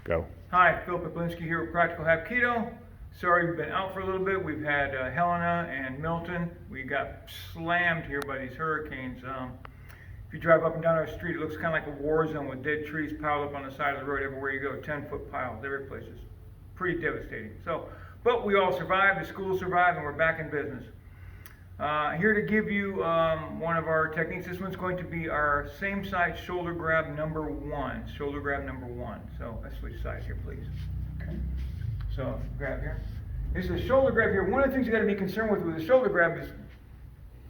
Go. Hi, Phil Poplinski here with Practical Hapkido. Sorry we've been out for a little bit. We've had Helena and Milton. We got slammed here by these hurricanes. If you drive up and down our street, it looks kind of like a war zone with dead trees piled up on the side of the road everywhere you go. 10-foot piles every place. It's pretty devastating. But we all survived. The school survived, and we're back in business. Here to give you one of our techniques. This one's going to be our same side shoulder grab number one. Shoulder grab number one. So let's switch sides here, please. Okay. So grab here. This is a shoulder grab here. One of the things you got to be concerned with a shoulder grab is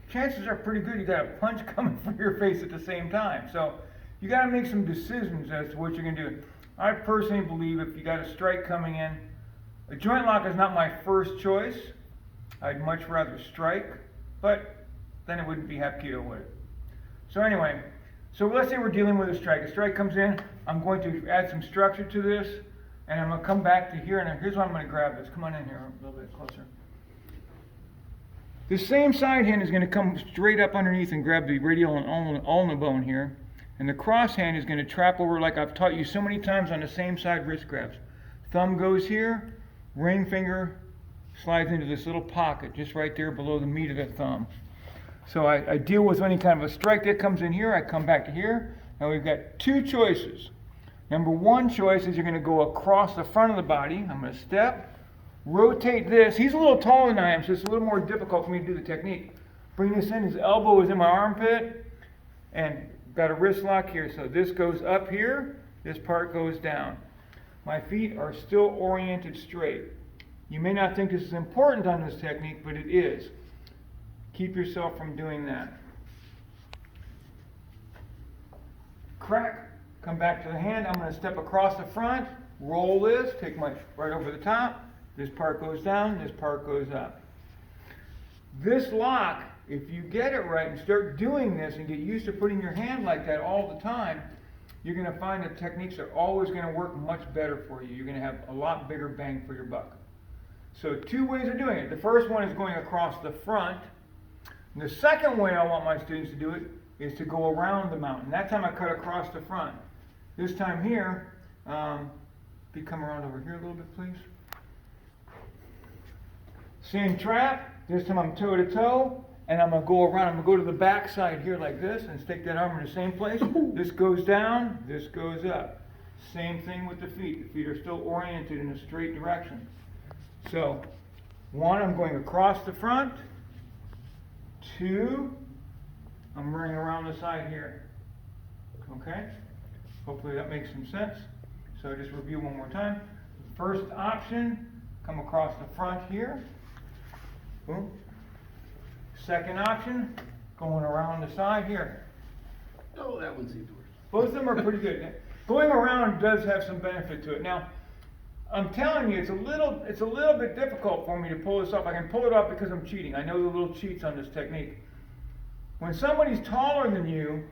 chances are pretty good you got a punch coming for your face at the same time. So you got to make some decisions as to what you're going to do. I personally believe if you got a strike coming in, a joint lock is not my first choice. I'd much rather strike, but then it wouldn't be Hapkido, would it? So anyway, so let's say we're dealing with a strike. A strike comes in, I'm going to add some structure to this, and I'm going to come back to here, and here's what I'm going to grab this. Come on in here a little bit closer. The same side hand is going to come straight up underneath and grab the radial and ulnar bone here, and the cross hand is going to trap over like I've taught you so many times on the same side wrist grabs. Thumb goes here, ring finger slides into this little pocket just right there below the meat of the thumb. So I deal with any kind of a strike that comes in here. I come back to here. Now we've got two choices. Number one choice is you're going to go across the front of the body. I'm going to step, rotate this. He's a little taller than I am, so it's a little more difficult for me to do the technique. Bring this in. His elbow is in my armpit, and got a wrist lock here. So this goes up here. This part goes down. My feet are still oriented straight. You may not think this is important on this technique, but it is. Keep yourself from doing that. Crack, come back to the hand. I'm going to step across the front, roll this, take my right over the top. This part goes down, this part goes up. This lock, if you get it right and start doing this and get used to putting your hand like that all the time, you're going to find that techniques are always going to work much better for you. You're going to have a lot bigger bang for your buck. So two ways of doing it. The first one is going across the front. And the second way I want my students to do it is to go around the mountain. That time I cut across the front. This time here, if you come around over here a little bit, please. Same trap. This time I'm toe to toe, and I'm going to go around. I'm going to go to the back side here like this and stick that arm in the same place. This goes down, this goes up. Same thing with the feet. The feet are still oriented in a straight direction. So, one, I'm going across the front. Two, I'm running around the side here. Okay? Hopefully that makes some sense. So just review one more time. First option, come across the front here. Boom. Second option, going around the side here. Oh, that one seems worse. Both of them are pretty good. Going around does have some benefit to it. Now, I'm telling you, it's a little bit difficult for me to pull this off. I can pull it off because I'm cheating. I know the little cheats on this technique. When somebody's taller than you,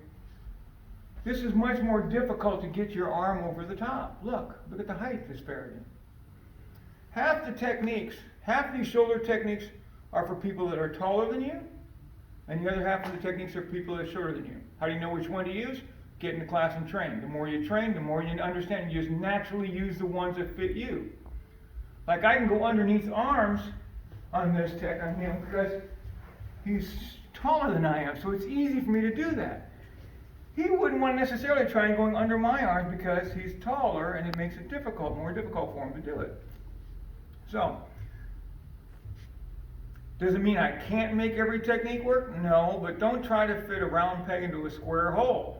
this is much more difficult to get your arm over the top. Look at the height disparity. Half these shoulder techniques are for people that are taller than you, and the other half of the techniques are people that are shorter than you. How do you know which one to use? Get into class and train. The more you train, the more you understand. You just naturally use the ones that fit you. Like I can go underneath arms on this tech on him because he's taller than I am, so it's easy for me to do that. He wouldn't want to necessarily try and going under my arms because he's taller and it makes it more difficult for him to do it. So, does it mean I can't make every technique work? No, but don't try to fit a round peg into a square hole.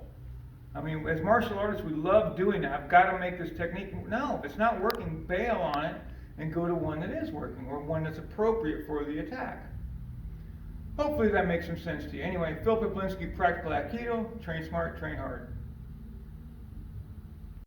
I mean, as martial artists, we love doing that. I've got to make this technique. No, if it's not working, bail on it and go to one that is working or one that's appropriate for the attack. Hopefully that makes some sense to you. Anyway, Phil Poplinski, Practical Hapkido. Train smart, train hard.